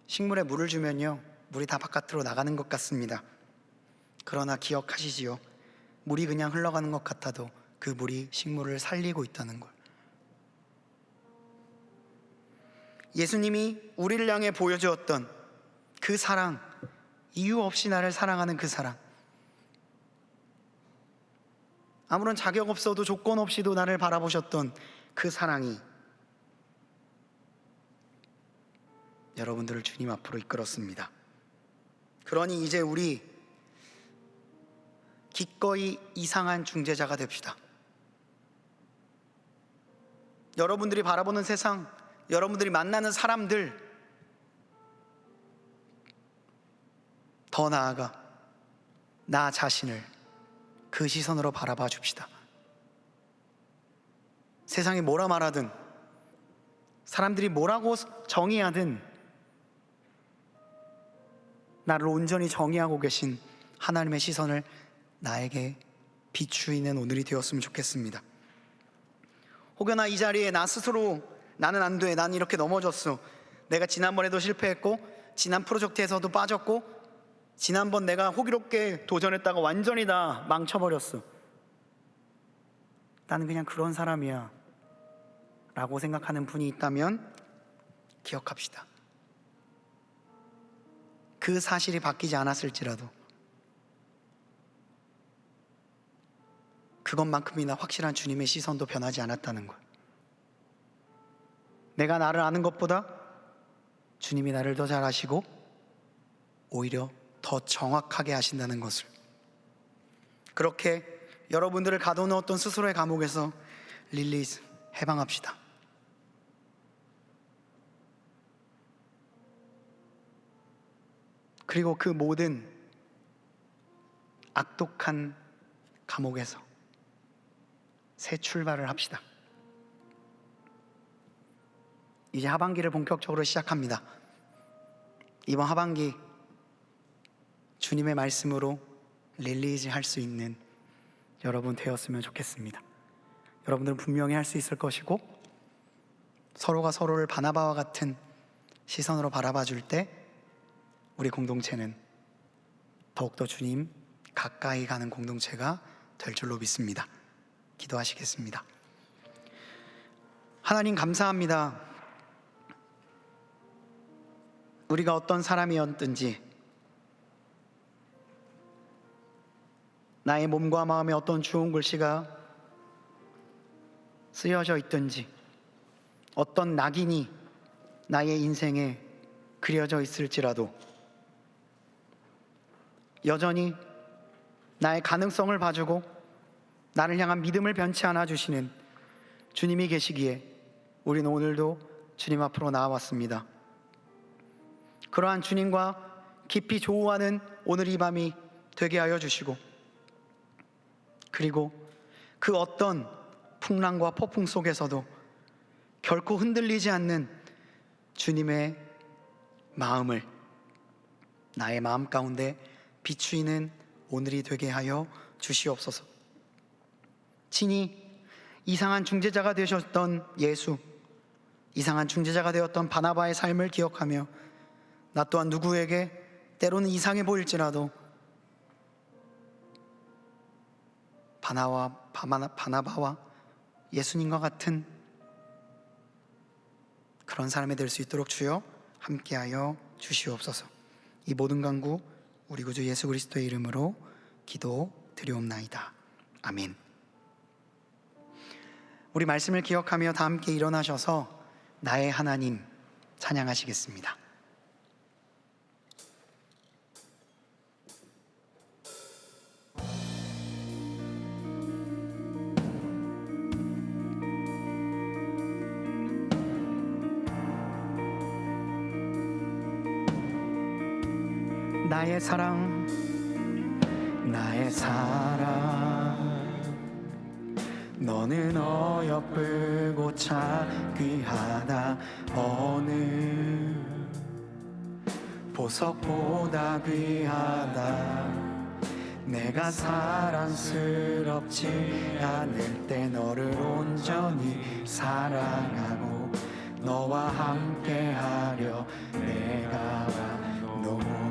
A: 식물에 물을 주면요, 물이 다 바깥으로 나가는 것 같습니다. 그러나 기억하시지요? 물이 그냥 흘러가는 것 같아도 그 물이 식물을 살리고 있다는 걸. 예수님이 우리를 향해 보여주었던 그 사랑, 이유 없이 나를 사랑하는 그 사랑, 아무런 자격 없어도 조건 없이도 나를 바라보셨던 그 사랑이 여러분들을 주님 앞으로 이끌었습니다. 그러니 이제 우리 기꺼이 이상한 중재자가 됩시다. 여러분들이 바라보는 세상, 여러분들이 만나는 사람들, 더 나아가 나 자신을 그 시선으로 바라봐 줍시다. 세상이 뭐라 말하든, 사람들이 뭐라고 정의하든 나를 온전히 정의하고 계신 하나님의 시선을 나에게 비추이는 오늘이 되었으면 좋겠습니다. 혹여나 이 자리에 나 스스로 나는 안 돼, 난 이렇게 넘어졌어, 내가 지난번에도 실패했고 지난 프로젝트에서도 빠졌고 지난번 내가 호기롭게 도전했다가 완전히 다 망쳐버렸어. 나는 그냥 그런 사람이야 라고 생각하는 분이 있다면 기억합시다. 그 사실이 바뀌지 않았을지라도 그것만큼이나 확실한 주님의 시선도 변하지 않았다는 것. 내가 나를 아는 것보다 주님이 나를 더 잘 아시고 오히려 더 정확하게 하신다는 것을, 그렇게 여러분들을 가둬놓았던 스스로의 감옥에서 릴리즈, 해방합시다. 그리고 그 모든 악독한 감옥에서 새 출발을 합시다. 이제 하반기를 본격적으로 시작합니다. 이번 하반기 주님의 말씀으로 릴리즈 할 수 있는 여러분 되었으면 좋겠습니다. 여러분들은 분명히 할 수 있을 것이고, 서로가 서로를 바나바와 같은 시선으로 바라봐 줄 때 우리 공동체는 더욱더 주님 가까이 가는 공동체가 될 줄로 믿습니다. 기도하시겠습니다. 하나님 감사합니다. 우리가 어떤 사람이었든지, 나의 몸과 마음에 어떤 좋은 글씨가 쓰여져 있든지, 어떤 낙인이 나의 인생에 그려져 있을지라도 여전히 나의 가능성을 봐주고 나를 향한 믿음을 변치 않아 주시는 주님이 계시기에 우리는 오늘도 주님 앞으로 나와왔습니다. 그러한 주님과 깊이 조우하는 오늘 이 밤이 되게 하여 주시고, 그리고 그 어떤 풍랑과 폭풍 속에서도 결코 흔들리지 않는 주님의 마음을 나의 마음 가운데 비추이는 오늘이 되게 하여 주시옵소서. 친히 이상한 중재자가 되셨던 예수, 이상한 중재자가 되었던 바나바의 삶을 기억하며 나 또한 누구에게 때로는 이상해 보일지라도 바나바와 예수님과 같은 그런 사람이 될 수 있도록 주여 함께하여 주시옵소서. 이 모든 간구 우리 구주 예수 그리스도의 이름으로 기도드리옵나이다. 아멘. 우리 말씀을 기억하며 다 함께 일어나셔서 나의 하나님 찬양하시겠습니다. 나의 사랑, 나의 사랑, 너는 어여쁘고 차귀하다. 어느 보석보다 귀하다. 내가 사랑스럽지 않을 때 너를 온전히 사랑하고 너와 함께하려 내가 노라.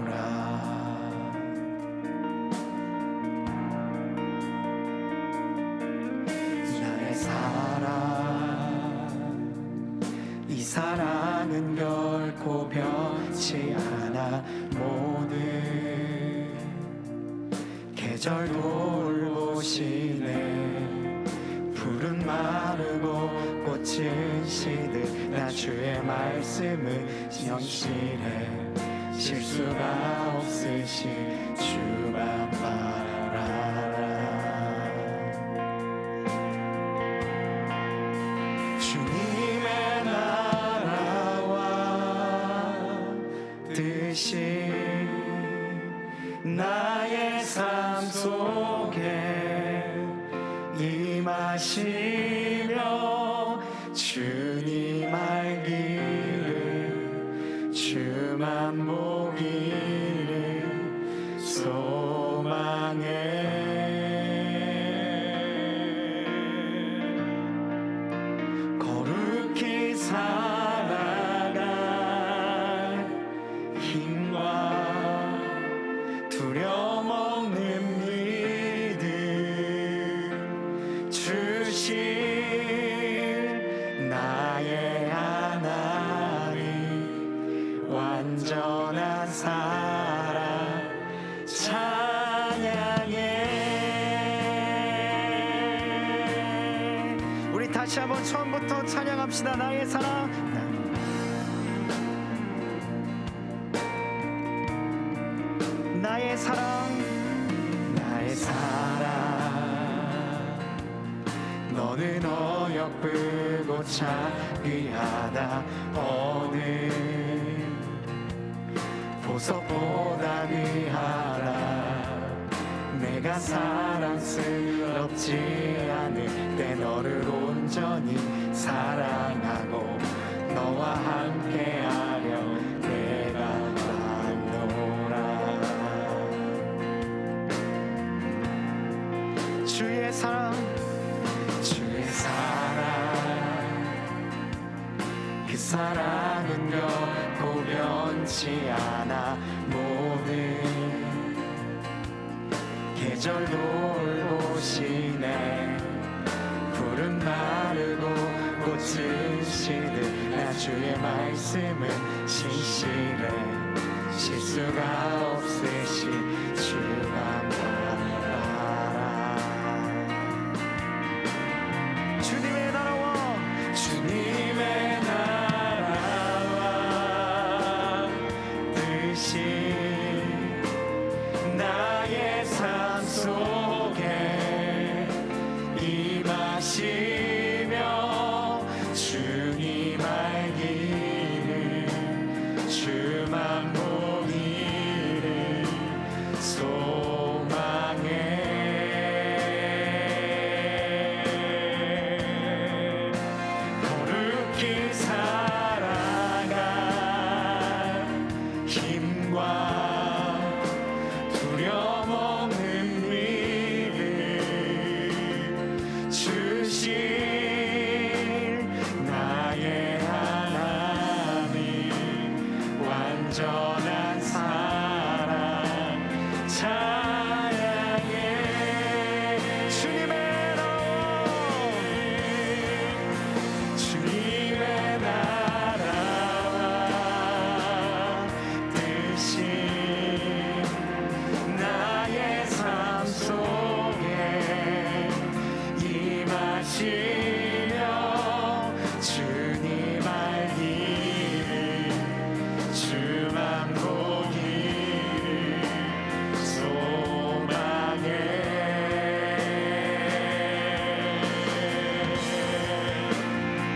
A: 나의 사랑, 이 사랑은 결코 변치 않아. 모든 계절 돌보시네. 푸른 마르고 꽃은 시듯 나 주의 말씀을 성실해. 실수가 없으시 주만 바라라. 주님의 나라와 뜻이 나의 삶 속에 임하시며 주님 알기를 주만 보기를 소망해. 거룩히 살아갈 힘과 완전한 사랑 찬양해. 우리 다시 한번 처음부터 찬양합시다. 나의 사랑, 나의 사랑, 나의 사랑, 너는 어여쁘고 자귀하다. 어느 보석보다 귀하다. 내가 사랑스럽지 않을 때 너를 온전히 사랑하고 너와 함께하려 내가 왔노라. 주의 사랑, 주의 사랑, 그 사랑은 결코 변치 않아. 모든 계절 돌보시네. 푸른 마르고 꽃은 시들 나 주의 말씀은 신실해. 실수가 없으시 주만 바라라. 주님의 나라와 주님의 나라와 뜻이 나의 삶 속에 임하시며 주님 알기를 주만 보기를 소망해. 거룩히 살아갈 힘과 두려움 없는 믿음 주실 나의 하나님. 완전한 사랑 찬양해. 주님의 나라, 주님의 나라와 뜻이 나의 삶 속에 임하시며 주님 알기를 주만 보기를 소망해.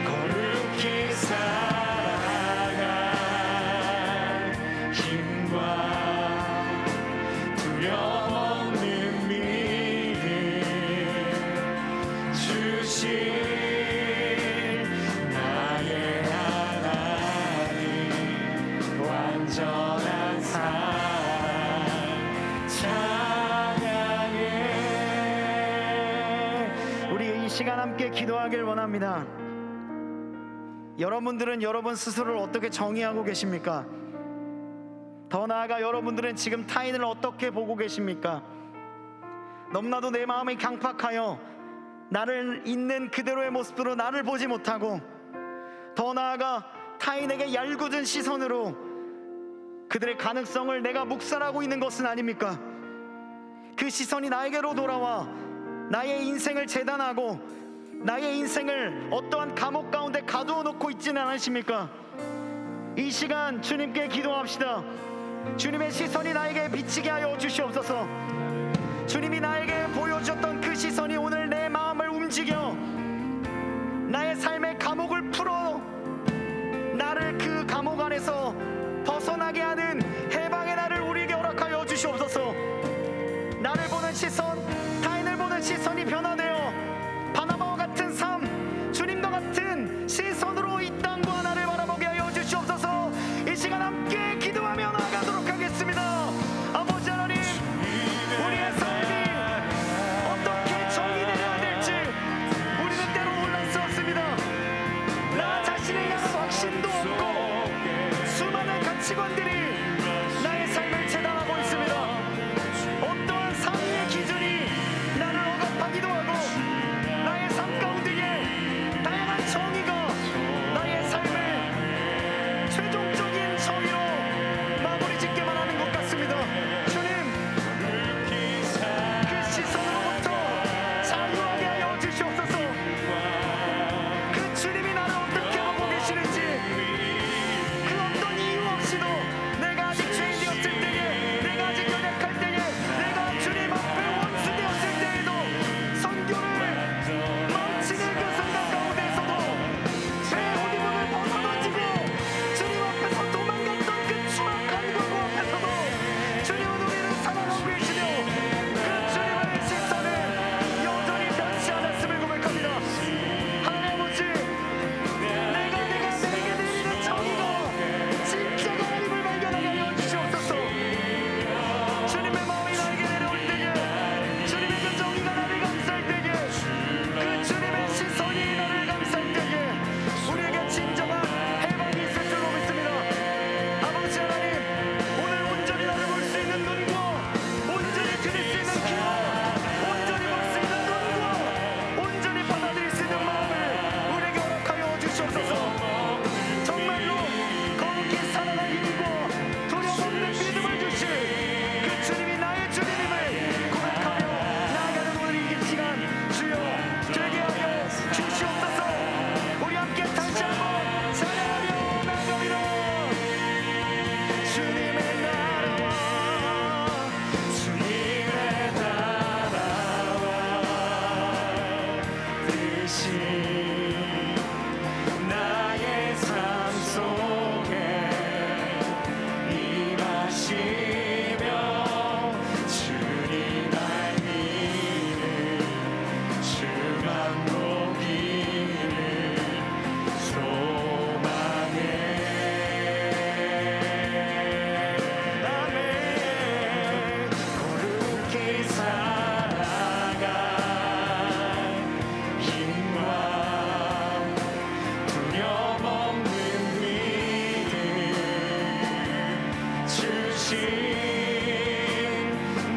A: 거룩히 살아갈 힘과 두려움 없는 믿음 주실 나의 하나님. 완전한 사랑 찬양해. 우리 이 시간 함께 기도하길 원합니다. 여러분들은 여러분 스스로를 어떻게 정의하고 계십니까? 더 나아가 여러분들은 지금 타인을 어떻게 보고 계십니까? 너무나도 내 마음이 강팍하여 나를 있는 그대로의 모습으로 나를 보지 못하고, 더 나아가 타인에게 얄궂은 시선으로 그들의 가능성을 내가 묵살하고 있는 것은 아닙니까? 그 시선이 나에게로 돌아와 나의 인생을 재단하고 나의 인생을 어떠한 감옥 가운데 가두어 놓고 있지는 않으십니까? 이 시간 주님께 기도합시다. 주님의 시선이 나에게 비치게 하여 주시옵소서. 주님이 나에게 보여주셨던 그 시선이 오늘 내 마음을 움직여 나의 삶의 감옥을 풀어 나를 그 감옥 안에서 벗어나게 하는 해방의 날을 우리에게 허락하여 주시옵소서. 나를 보는 시선, 타인을 보는 시선이 변화되어 바나바와 같은 삶, 주님과 같은 시선으로 이 땅과 나를 바라보게 하여 주시옵소서. 이 시간 함께 기도하며 나아가도록 하겠습니다. 아버지 하나님, 우리의 삶이 어떻게 정의되어야 될지 우리는 때로 혼란스럽습니다.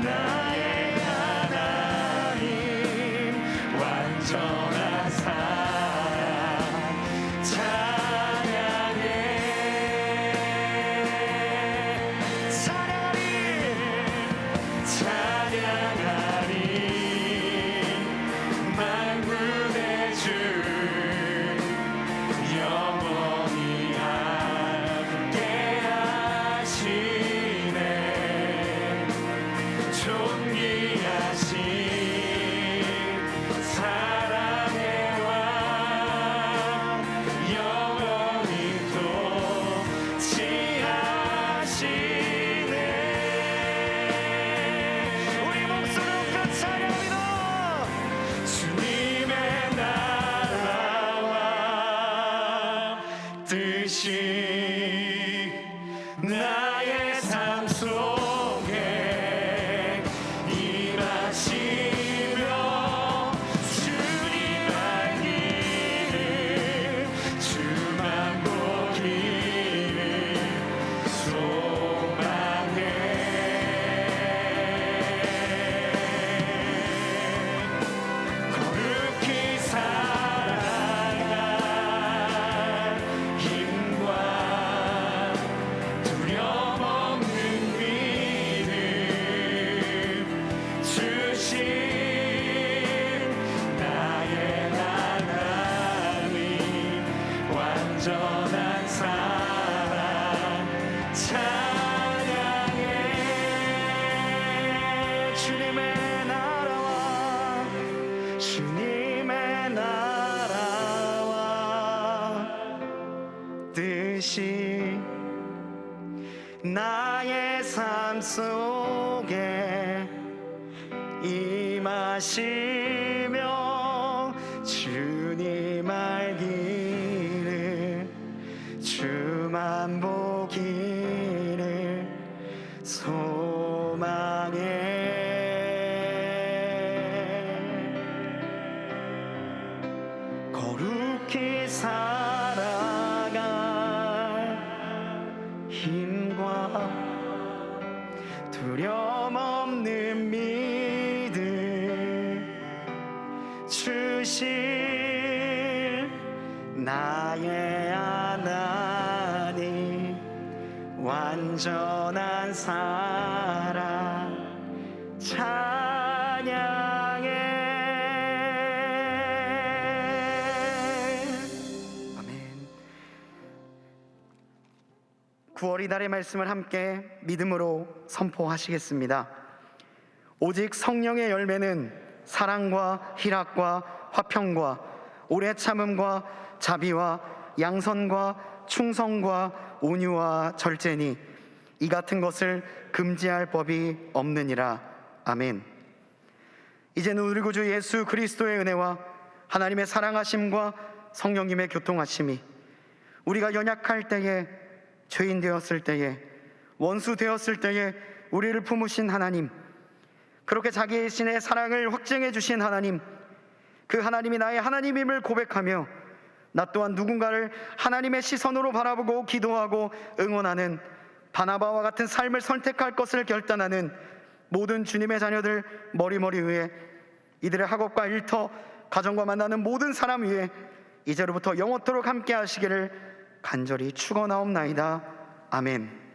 B: 나의 하나님 완전한 사랑 찬양해 만군의 주 영원히 함께 하시네 존귀하신 사랑의 왕 영원히 통치하시네 우리 목소리로 그 찬양합니다. 주님의 나라와 뜻이 나의 삶 속에 임하시며 주님 알기를 주만 보기를 소망해 거룩히 살아갈 힘과 두려움 없는 믿음 주신 나의 하나님 완전한 사랑 찬양해 주님의 나라와 주님의 나라와 뜻이 나의 삶 속에 임하시며 주님 알기를 주만 보기를 소망해 거룩히 살아갈 힘과 두려움 없는 믿음 주실 나의 하나님 완전한 사랑 찬양해
A: 아멘. 9월 이달의 말씀을 함께 믿음으로 선포하시겠습니다. 오직 성령의 열매는 사랑과 희락과 화평과 오래 참음과 자비와 양선과 충성과 온유와 절제니 이 같은 것을 금지할 법이 없느니라. 아멘. 이제는 우리 구주 예수 그리스도의 은혜와 하나님의 사랑하심과 성령님의 교통하심이 우리가 연약할 때에, 죄인 되었을 때에, 원수 되었을 때에 우리를 품으신 하나님, 그렇게 자기의 신의 사랑을 확증해 주신 하나님, 그 하나님이 나의 하나님임을 고백하며 나 또한 누군가를 하나님의 시선으로 바라보고 기도하고 응원하는 바나바와 같은 삶을 선택할 것을 결단하는 모든 주님의 자녀들 머리머리 위에, 이들의 학업과 일터, 가정과 만나는 모든 사람 위에 이제로부터 영원토록 함께 하시기를 간절히 축원하옵나이다. 아멘.